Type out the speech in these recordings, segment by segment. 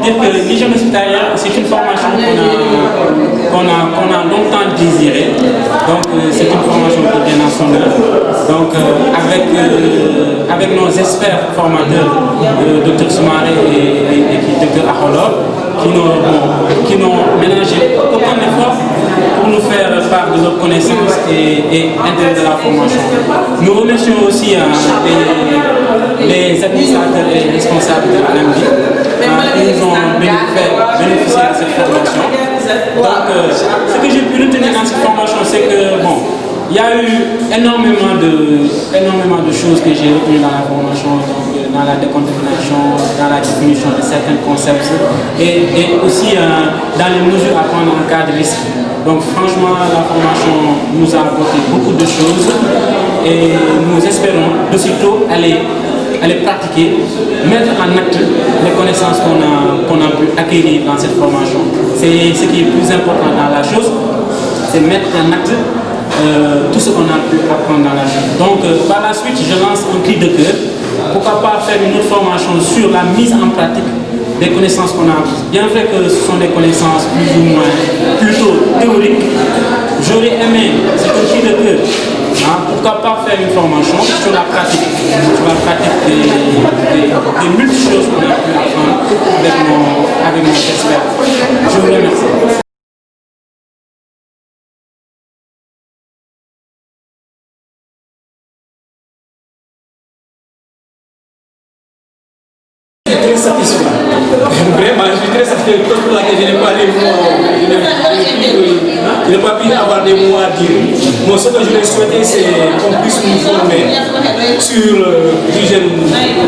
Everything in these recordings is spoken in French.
dire que l'hygiène hospitalière, c'est une formation qu'on a longtemps désirée. Donc, c'est une formation qui vient dans son heure. Donc, avec nos experts formateurs, Dr Soumaré et Dr Aholor, qui n'ont ménagé aucun effort pour nous faire part de nos connaissances et intérêt de la formation. Nous remercions aussi les administrateurs et les responsables de l'AMD qui nous ont fait bénéficier de cette formation. Donc, ce que j'ai pu retenir dans cette formation, c'est que, bon, il y a eu énormément de choses que j'ai retenues dans la formation, donc, dans la décontamination, dans la définition de certains concepts et aussi dans les mesures à prendre en cas de risque. Donc franchement, la formation nous a apporté beaucoup de choses et nous espérons de sitôt aller pratiquer, mettre en acte les connaissances qu'on a pu acquérir dans cette formation. C'est ce qui est plus important dans la chose, c'est mettre en acte tout ce qu'on a pu apprendre dans la vie. Donc par la suite, je lance un cri de cœur. Pourquoi pas faire une autre formation sur la mise en pratique des connaissances qu'on a apprises. Bien vrai que ce sont des connaissances plus ou moins plutôt théoriques, j'aurais aimé, c'est un cri de cœur, pourquoi pas faire une formation sur la pratique des multiples choses qu'on a pu apprendre avec nos experts. Je vous remercie. Satisfait. Vraiment, je suis très satisfait. Pour laquelle je n'ai pas les mots, je n'ai pas pu avoir des mots à dire. Moi, ce que je vais souhaiter, c'est qu'on puisse nous former sur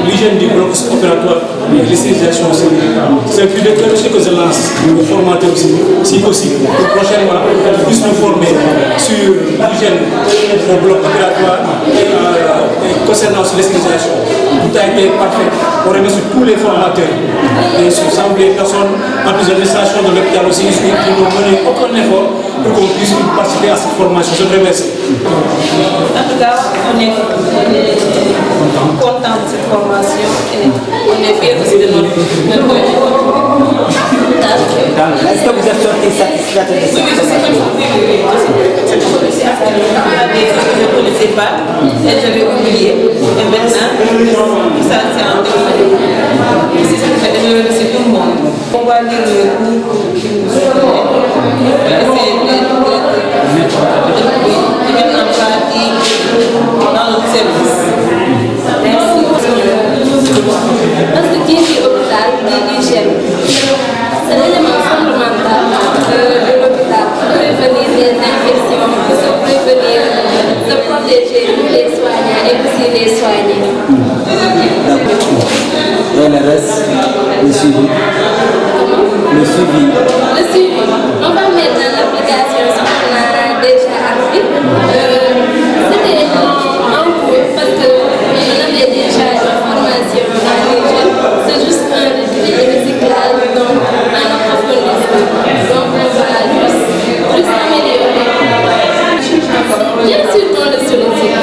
l'hygiène du bloc opératoire et l'estérilisation. C'est un cri de cœur aussi que je lance aux formateurs aussi, si possible. Prochainement, qu'on puisse nous former sur l'hygiène du bloc opératoire et concernant l'estérilisation. Tout a été parfait. On remercie tous les formateurs et l'ensemble des personnes en plus de l'administration de l'hôpital aussi qui n'ont mené aucun effort pour qu'on puisse participer à cette formation. Je vous remercie. En tout cas, on est content de cette formation et on est fiers aussi de notre Est-ce que vous êtes sorti satisfaite de cette formation? Cette formation, il y a des choses que je ne connaissais pas et j'avais oublié. Et maintenant, ça c'est en c'est tout le monde. On va lire le cours qui nous essayer de mettre en pratique dans notre service. Merci. Parce que qui dit hôpital dit hygiène. C'est l'élément fondamental de l'hôpital. Prévenir les infections, prévenir, se protéger les soignants et aussi les soignés. Et le reste, le suivi. Le suivi. Le suivi. On va mettre dans l'application ce qu'on a déjà appris. C'était en cours parce qu'on avait déjà une formation dans les jeunes. C'est juste un recyclage, donc un approfondissement. Donc on va juste plus améliorer. Bien sûr qu'on le sollicite.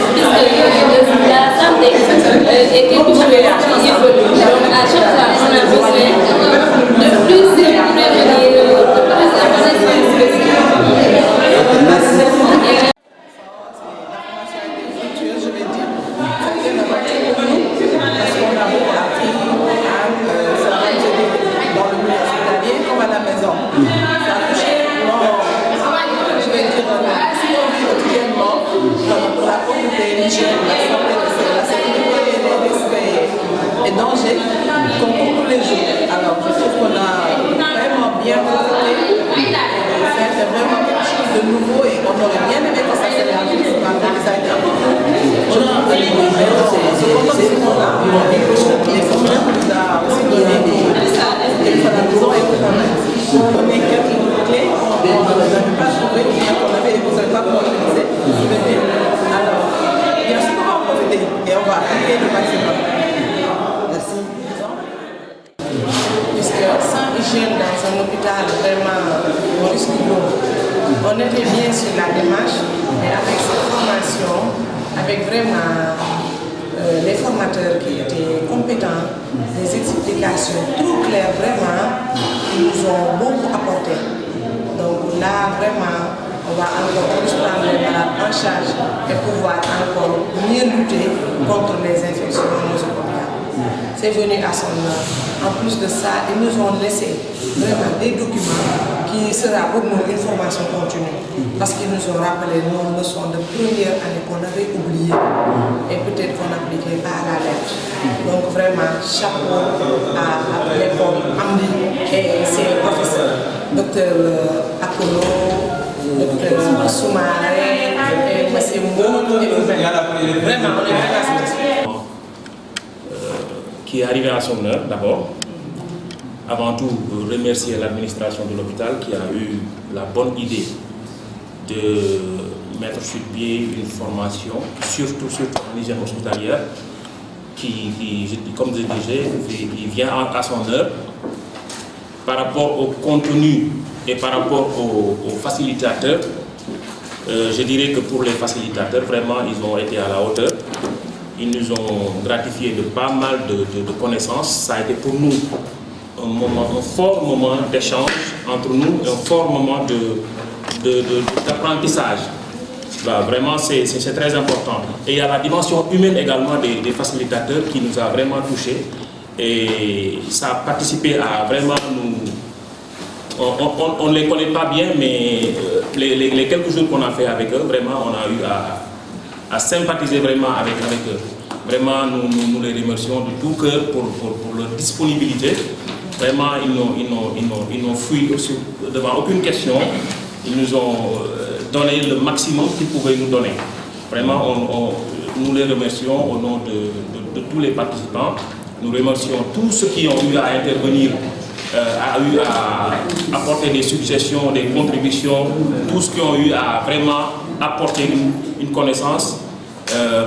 Puisque la santé est quelque chose qui évolue. Donc à chaque fois, on a besoin de plus prévenir, de plus de connaissances spécifiques. Merci. Et danger qu'on court tous les jours. Alors je trouve qu'on a vraiment bien profité. C'est vraiment quelque chose de nouveau et on aurait bien aimé que ça s'élargisse. Par contre, ça a été un peu court. Je trouve que c'est content de ce qu'on a. Les formateurs nous a aussi donné des téléphones à la maison et tout ça. On est quelques clés qu'on n'avait pas trouvé, bien qu'on avait besoin de pas pour utiliser. Alors, bien sûr qu'on va en profiter et on va appliquer le maximum. Puisque sans hygiène dans un hôpital, vraiment, on risque beaucoup. On était bien sur la démarche, mais avec cette formation, avec vraiment les formateurs qui étaient compétents, des explications trop claires, vraiment, ils nous ont beaucoup apporté. Donc là, vraiment, on va encore plus prendre les malades en charge et pouvoir encore mieux lutter contre les infections nosocomiales. C'est venu à son heure. En plus de ça, ils nous ont laissé vraiment des documents qui sera pour nous une formation continue. Parce qu'ils nous ont rappelé nos leçons de première année qu'on avait oubliées et peut-être qu'on n'appliquait pas à la lettre. Donc vraiment, chapeau à l'école Amdi et ses professeurs, Dr Apollo, Dr Soumaré, et M. Mbou et vous-même. Vraiment, on est vraiment satisfaits. Qui est arrivé à son heure d'abord. Avant tout, remercier l'administration de l'hôpital qui a eu la bonne idée de mettre sur pied une formation, surtout en hygiène hospitalière, qui, comme je disais, il vient à son heure. Par rapport au contenu et par rapport aux facilitateurs, je dirais que pour les facilitateurs, vraiment, ils ont été à la hauteur. Ils nous ont gratifié de pas mal de connaissances. Ça a été pour nous un fort moment d'échange entre nous, un fort moment d'apprentissage. Vraiment, c'est très important. Et il y a la dimension humaine également des facilitateurs qui nous a vraiment touchés. Et ça a participé à vraiment nous... On ne les connaît pas bien, mais les quelques jours qu'on a fait avec eux, vraiment, on a eu à sympathiser vraiment avec eux. Vraiment, nous les remercions de tout cœur pour leur disponibilité. Vraiment, ils n'ont fui devant aucune question. Ils nous ont donné le maximum qu'ils pouvaient nous donner. Vraiment, nous les remercions au nom de tous les participants. Nous remercions tous ceux qui ont eu à intervenir, eu à apporter des suggestions, des contributions, tous qui ont eu à vraiment apporter une connaissance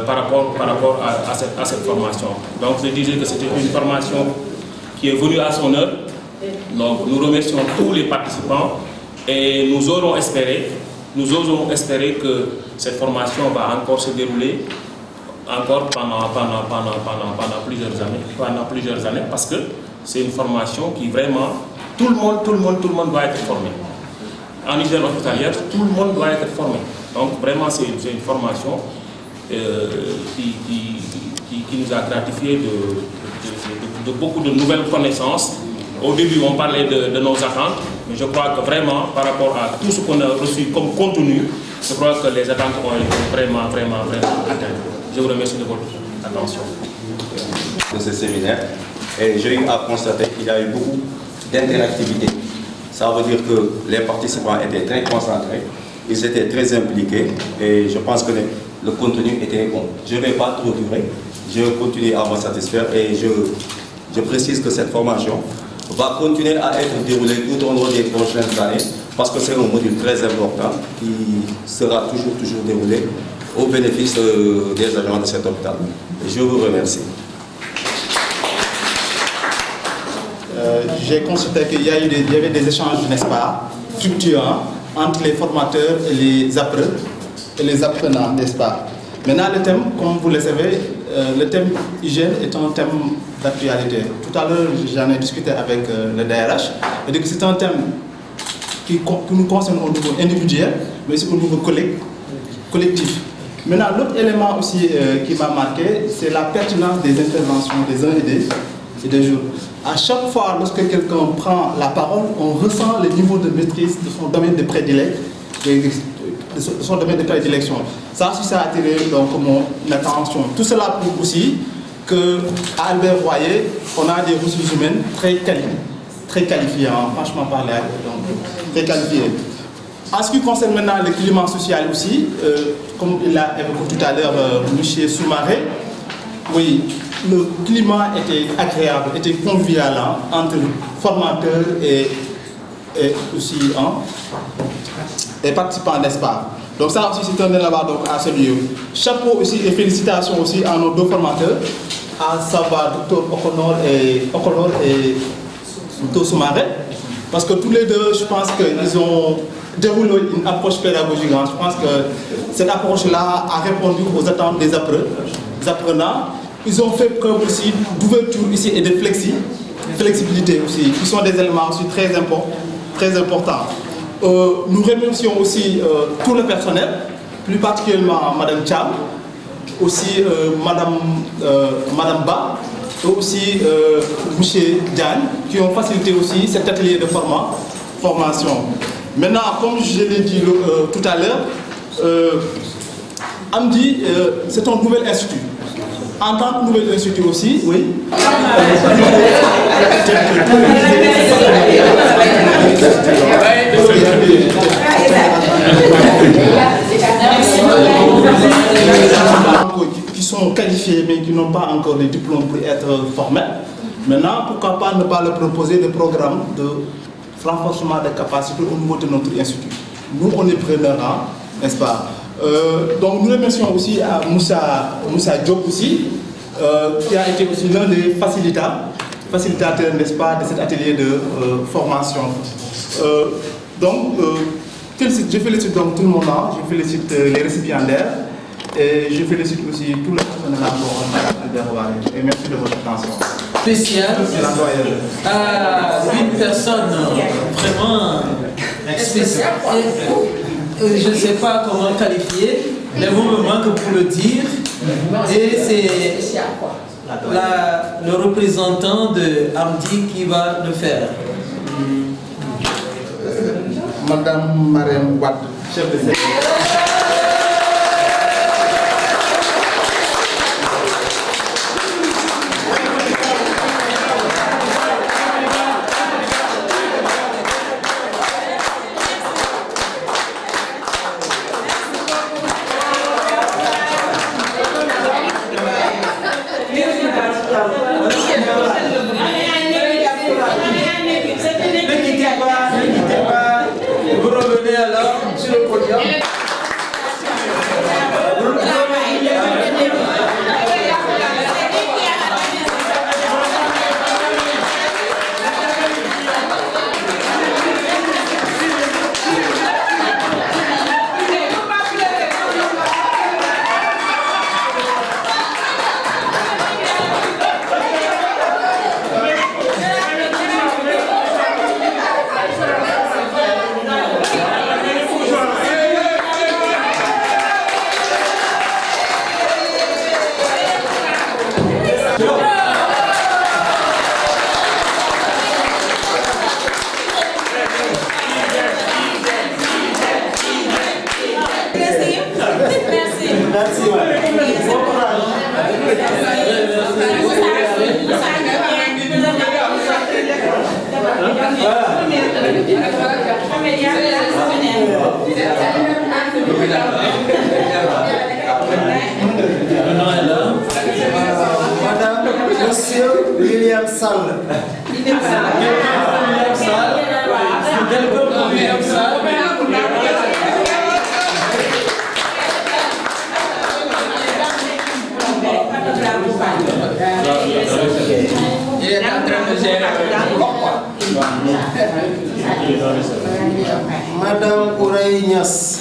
par rapport à cette formation. Donc je disais que c'était une formation qui est venue à son heure. Donc nous remercions tous les participants et nous osons espérer que cette formation va encore se dérouler encore pendant plusieurs années parce que c'est une formation qui vraiment, tout le monde doit être formé. En hygiène hospitalière, tout le monde doit être formé. Donc vraiment c'est une formation qui nous a gratifié de beaucoup de nouvelles connaissances. Au début on parlait de nos attentes, mais je crois que vraiment par rapport à tout ce qu'on a reçu comme contenu, je crois que les attentes ont été vraiment atteintes. Je vous remercie de votre attention. De ce séminaire, et j'ai eu à constater qu'il y a eu beaucoup d'interactivité. Ça veut dire que les participants étaient très concentrés, ils étaient très impliqués et je pense que le contenu était bon. Je ne vais pas trop durer, je continue à me satisfaire et je précise que cette formation va continuer à être déroulée tout au long des prochaines années parce que c'est un module très important qui sera toujours déroulé au bénéfice des agents de cet hôpital. Je vous remercie. J'ai constaté qu'il y avait des échanges, n'est-ce pas, fluctuants entre les formateurs et les apprenants, n'est-ce pas. Maintenant, le thème, comme vous le savez, le thème hygiène est un thème d'actualité. Tout à l'heure, j'en ai discuté avec le DRH. Et donc, c'est un thème qui nous concerne au niveau individuel, mais aussi au niveau collectif. Maintenant, l'autre élément aussi qui m'a marqué, c'est la pertinence des interventions des uns et des autres. À chaque fois, lorsque quelqu'un prend la parole, on ressent le niveau de maîtrise de son domaine de prédilection. Ça aussi, ça a attiré donc mon attention. Tout cela prouve aussi qu'à Albert Royer, on a des ressources humaines très qualifiées, franchement parlé, donc très qualifiées. En ce qui concerne maintenant le climat social aussi, comme il l'a évoqué tout à l'heure M. Soumaré, oui, le climat était agréable, était convivial entre formateurs et aussi et participants, n'est-ce pas? Donc ça aussi c'est un élément à saluer. Chapeau aussi et félicitations aussi à nos deux formateurs, à savoir Dr Okonor et Dr Soumaré, parce que tous les deux, je pense qu'ils ont déroulé une approche pédagogique. Je pense que cette approche-là a répondu aux attentes des apprenants ils ont fait preuve aussi d'ouverture ici et de flexibilité aussi, qui sont des éléments aussi très importants. Nous remercions aussi tout le personnel, plus particulièrement Madame Cham, aussi Madame Ba, et aussi Monsieur Diagne, qui ont facilité aussi cet atelier de formation. Maintenant, comme je l'ai dit tout à l'heure, Amdi, c'est un nouvel institut. En tant que nouvel institut aussi, oui. Qui sont qualifiés mais qui n'ont pas encore les diplômes pour être formels. Maintenant, pourquoi pas ne pas leur proposer des programmes de renforcement des capacités au niveau de notre institut. Nous, on est preneurs, n'est-ce pas? Donc, nous remercions aussi à Moussa Diop aussi, qui a été aussi l'un des facilitateurs, n'est-ce pas, de cet atelier de formation. Donc, je félicite donc tout le monde, je félicite les récipiendaires et je félicite aussi tout le personnel encore et merci de votre attention. Spécial à une personne vraiment spéciale. Je ne sais pas comment qualifier, les mots me manquent pour le dire. Et c'est le représentant de Amdi qui va le faire. Madame Mariam Wad, chef de service. Vous revenez alors sur le podium. Madame, Monsieur William Sall. Il est en train de gérer. Madame Ouraï Niass.